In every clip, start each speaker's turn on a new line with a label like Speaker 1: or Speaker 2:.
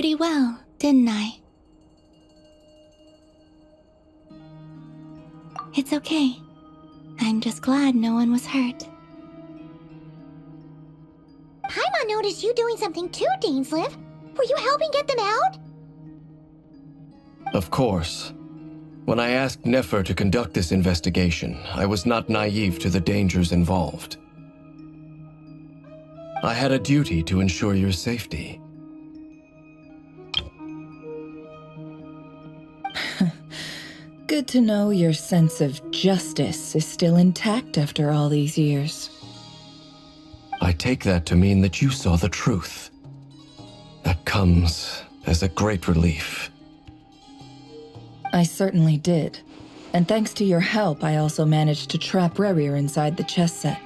Speaker 1: pretty well, didn't I? It's okay. I'm just glad no one was hurt.
Speaker 2: Paimon noticed you doing something too, Dainsleif. Were you helping get them out?
Speaker 3: Of course. When I asked Nefer to conduct this investigation, I was not naive to the dangers involved. I had a duty to ensure your safety.
Speaker 4: Good to know your sense of justice is still intact after all these years.
Speaker 3: I take that to mean that you saw the truth. That comes as a great relief.
Speaker 4: I certainly did. And thanks to your help, I also managed to trap Rerir inside the chess set.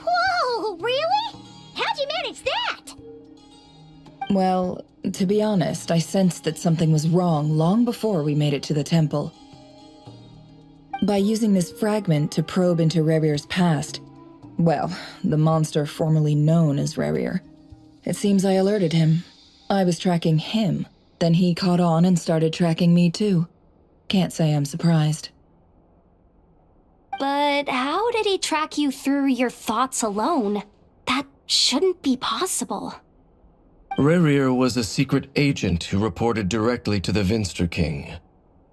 Speaker 2: Whoa, really? How'd you manage that?
Speaker 4: Well, to be honest, I sensed that something was wrong long before we made it to the temple. By using this fragment to probe into Rerir's past, well, the monster formerly known as Rerir, it seems I alerted him. I was tracking him, then he caught on and started tracking me too. Can't say I'm surprised.
Speaker 5: But how did he track you through your thoughts alone? That shouldn't be possible.
Speaker 3: Rerir was a secret agent who reported directly to the Vinster King.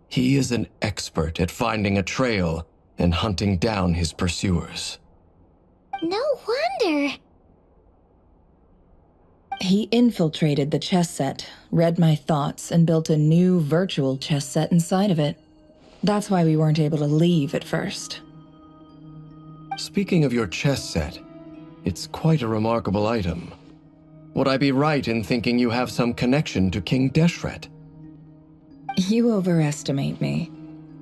Speaker 3: He is an expert at finding a trail and hunting down his pursuers.
Speaker 2: No wonder.
Speaker 4: He infiltrated the chess set, read my thoughts, and built a new virtual chess set inside of it. That's why we weren't able to leave at first.
Speaker 3: Speaking of your chess set, it's quite a remarkable item. Would I be right in thinking you have some connection to King Deshret?
Speaker 4: You overestimate me.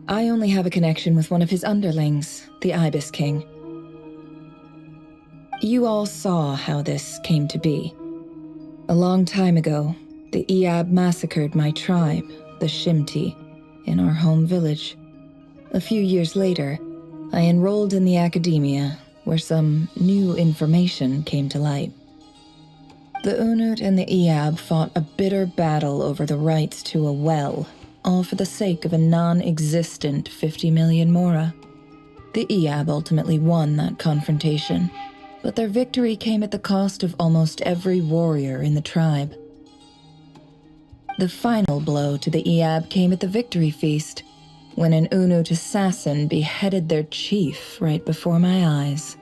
Speaker 4: I only have a connection with one of his underlings, the Ibis King. You all saw how this came to be. A long time ago, the Iab massacred my tribe, the Shimti, in our home village. A few years later, I enrolled in the academia, where some new information came to light. The Unut and the Iab fought a bitter battle over the rights to a well, all for the sake of a non-existent 50 million mora. The Iab ultimately won that confrontation, but their victory came at the cost of almost every warrior in the tribe. The final blow to the Iab came at the victory feast, when an Unut assassin beheaded their chief right before my eyes.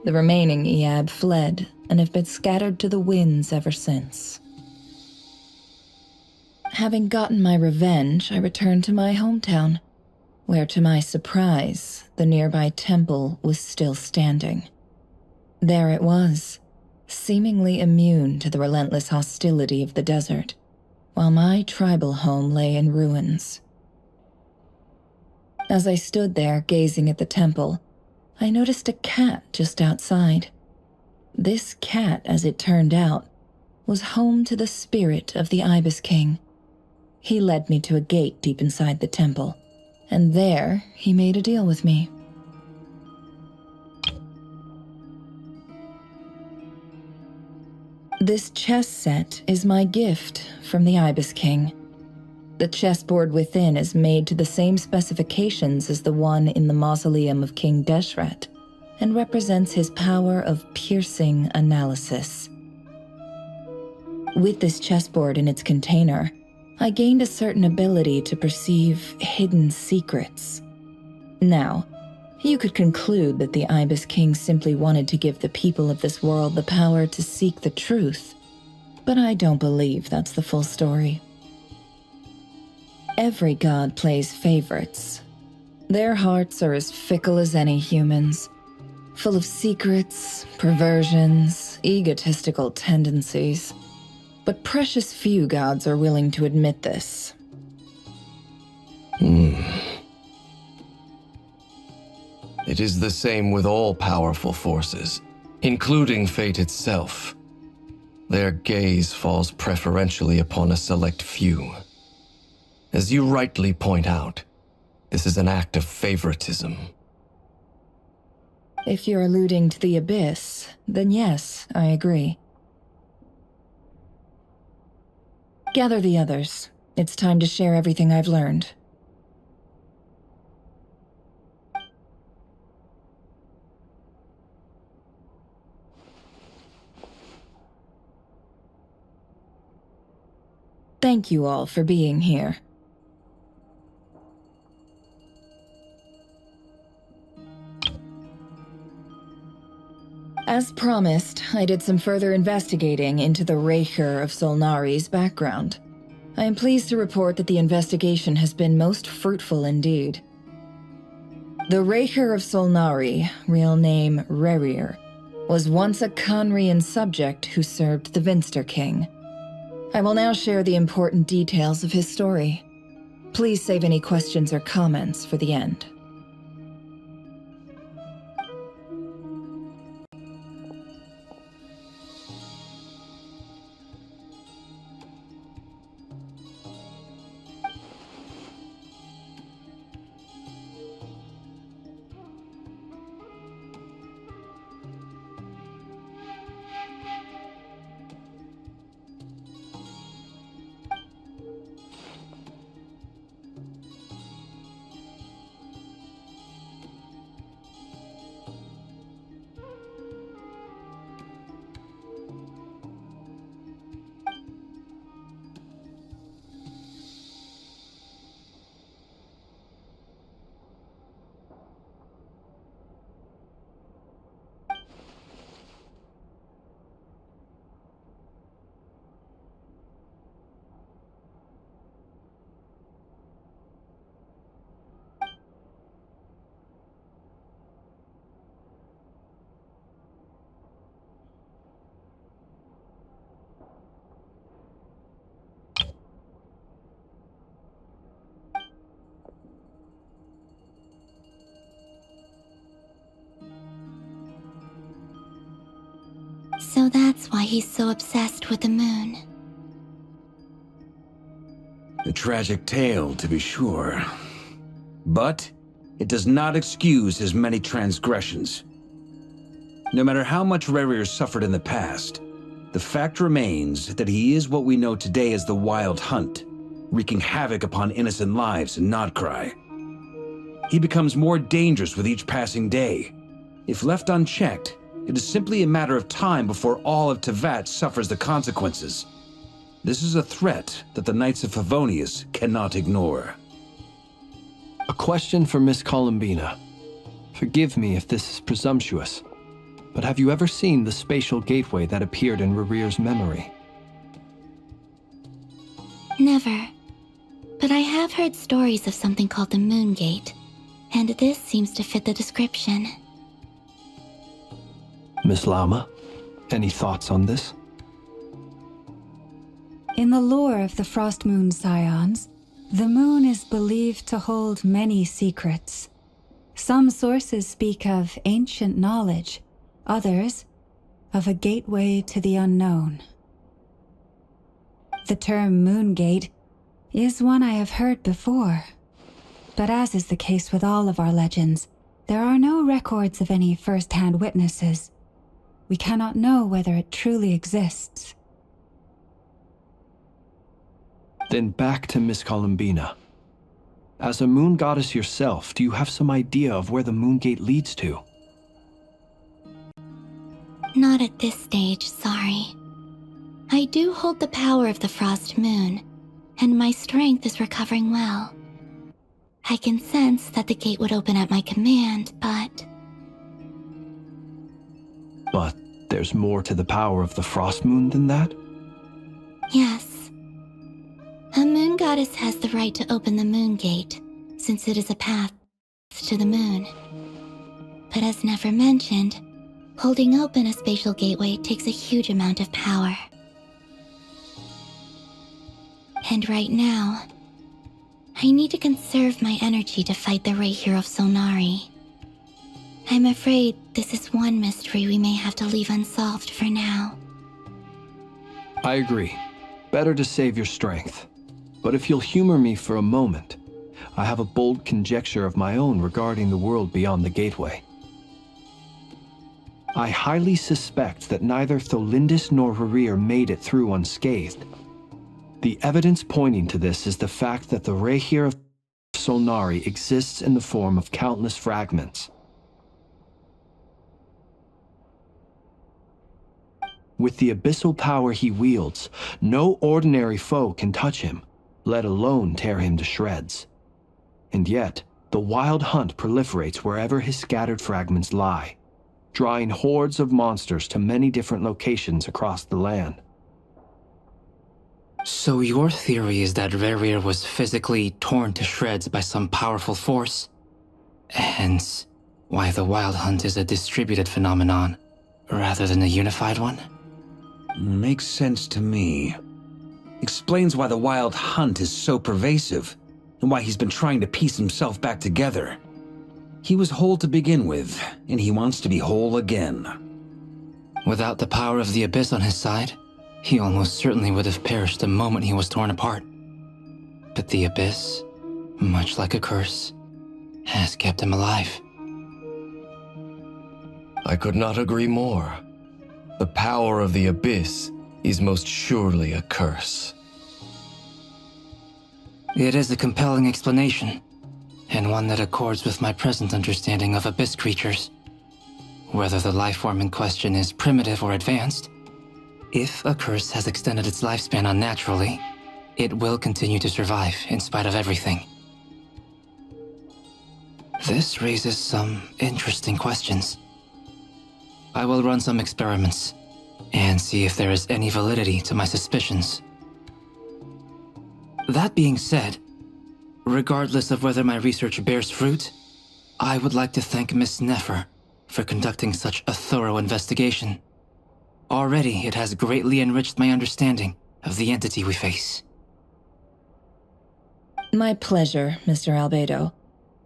Speaker 4: The remaining Iab fled and have been scattered to the winds ever since. Having gotten my revenge, I returned to my hometown, where to my surprise, the nearby temple was still standing. There it was, seemingly immune to the relentless hostility of the desert, while my tribal home lay in ruins. As I stood there gazing at the temple, I noticed a cat just outside. This cat, as it turned out, was home to the spirit of the Ibis King. He led me to a gate deep inside the temple, and there he made a deal with me. This chess set is my gift from the Ibis King. The chessboard within is made to the same specifications as the one in the mausoleum of King Deshret, and represents his power of piercing analysis. With this chessboard in its container, I gained a certain ability to perceive hidden secrets. Now, you could conclude that the Ibis King simply wanted to give the people of this world the power to seek the truth, but I don't believe that's the full story. Every god plays favorites. Their hearts are as fickle as any humans, full of secrets, perversions, egotistical tendencies. But precious few gods are willing to admit this.
Speaker 3: It is the same with all powerful forces, including fate itself. Their gaze falls preferentially upon a select few. As you rightly point out, this is an act of favoritism.
Speaker 4: If you're alluding to the Abyss, then yes, I agree. Gather the others. It's time to share everything I've learned. Thank you all for being here. As promised, I did some further investigating into the Raker of Solnari's background. I am pleased to report that the investigation has been most fruitful indeed. The Raker of Solnari, real name Rerir, was once a Conrian subject who served the Vinster King. I will now share the important details of his story. Please save any questions or comments for the end.
Speaker 1: So that's why he's so obsessed with the moon.
Speaker 6: A tragic tale, to be sure. But it does not excuse his many transgressions. No matter how much Rerir suffered in the past, the fact remains that he is what we know today as the Wild Hunt, wreaking havoc upon innocent lives in Nod-Krai. He becomes more dangerous with each passing day. If left unchecked, it is simply a matter of time before all of Teyvat suffers the consequences. This is a threat that the Knights of Favonius cannot ignore.
Speaker 3: A question for Miss Columbina. Forgive me if this is presumptuous, but have you ever seen the spatial gateway that appeared in Rerir's memory?
Speaker 1: Never. But I have heard stories of something called the Moon Gate, and this seems to fit the description.
Speaker 3: Miss Lama, any thoughts on this?
Speaker 7: In the lore of the Frost Moon Scions, the moon is believed to hold many secrets. Some sources speak of ancient knowledge, others of a gateway to the unknown. The term Moon Gate is one I have heard before, but as is the case with all of our legends, there are no records of any first-hand witnesses. We cannot know whether it truly exists.
Speaker 3: Then back to Miss Columbina. As a moon goddess yourself, do you have some idea of where the Moon Gate leads to?
Speaker 1: Not at this stage, sorry. I do hold the power of the Frost Moon, and my strength is recovering well. I can sense that the gate would open at my command, but
Speaker 3: there's more to the power of the Frost Moon than that?
Speaker 1: yes. A moon goddess has the right to open the Moon Gate, since it is a path to the moon. But as never mentioned, holding open a spatial gateway takes a huge amount of power. And right now, I need to conserve my energy to fight the Raker of Solnari. I'm afraid this is one mystery we may have to leave unsolved for now.
Speaker 3: I agree. Better to save your strength. But if you'll humor me for a moment, I have a bold conjecture of my own regarding the world beyond the gateway. I highly suspect that neither Tholindis nor Rerir made it through unscathed.
Speaker 8: The evidence pointing to this is the fact that the Re'hir of Solnari exists in the form of countless fragments. With the abyssal power he wields, no ordinary foe can touch him, let alone tear him to shreds. And yet, the wild hunt proliferates wherever his scattered fragments lie, drawing hordes of monsters to many different locations across the land.
Speaker 9: So your theory is that Re'hir was physically torn to shreds by some powerful force? Hence, why the Wild Hunt is a distributed phenomenon, rather than a unified one?
Speaker 6: Makes sense to me. Explains why the Wild Hunt is so pervasive, and why he's been trying to piece himself back together. He was whole to begin with, and he wants to be whole again.
Speaker 9: Without the power of the Abyss on his side, he almost certainly would have perished the moment he was torn apart. But the Abyss, much like a curse, has kept him alive.
Speaker 3: I could not agree more. The power of the Abyss is most surely a curse.
Speaker 9: It is a compelling explanation, and one that accords with my present understanding of Abyss creatures. Whether the life form in question is primitive or advanced, if a curse has extended its lifespan unnaturally, it will continue to survive in spite of everything. This raises some interesting questions. I will run some experiments and see if there is any validity to my suspicions. That being said, regardless of whether my research bears fruit, I would like to thank Miss Nefer for conducting such a thorough investigation. Already, it has greatly enriched my understanding of the entity we face.
Speaker 4: My pleasure, Mr. Albedo.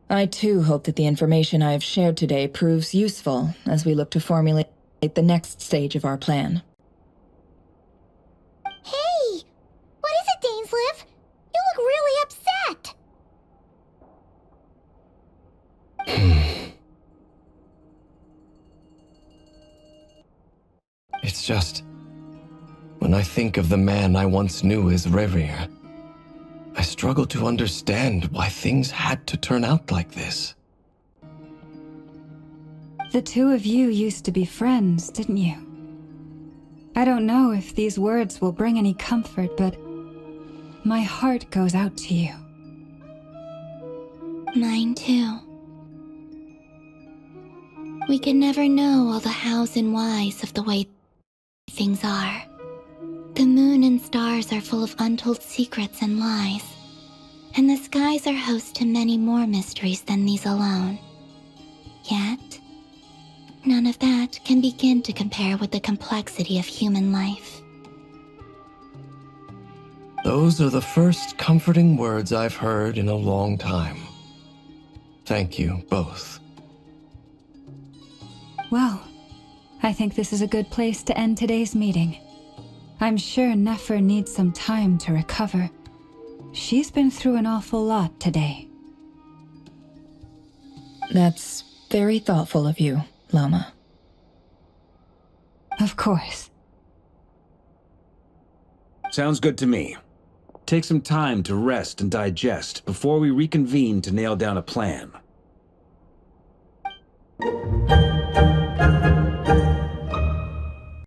Speaker 4: I too hope that the information I have shared today proves useful as we look to formulate the next stage of our plan.
Speaker 2: Hey! What is it, Dainsleif? You look really upset!
Speaker 3: It's just... when I think of the man I once knew as Re'hir, I struggle to understand why things had to turn out like this.
Speaker 7: The two of you used to be friends, didn't you? I don't know if these words will bring any comfort, but my heart goes out to you.
Speaker 1: Mine too. We can never know all the hows and whys of the way things are. The moon and stars are full of untold secrets and lies, and the skies are host to many more mysteries than these alone. Yet, none of that can begin to compare with the complexity of human life.
Speaker 3: Those are the first comforting words I've heard in a long time. Thank you, both.
Speaker 7: Well, I think this is a good place to end today's meeting. I'm sure Nefer needs some time to recover. She's been through an awful lot today.
Speaker 4: That's very thoughtful of you, Lama.
Speaker 7: Of course.
Speaker 6: Sounds good to me. Take some time to rest and digest before we reconvene to nail down a plan.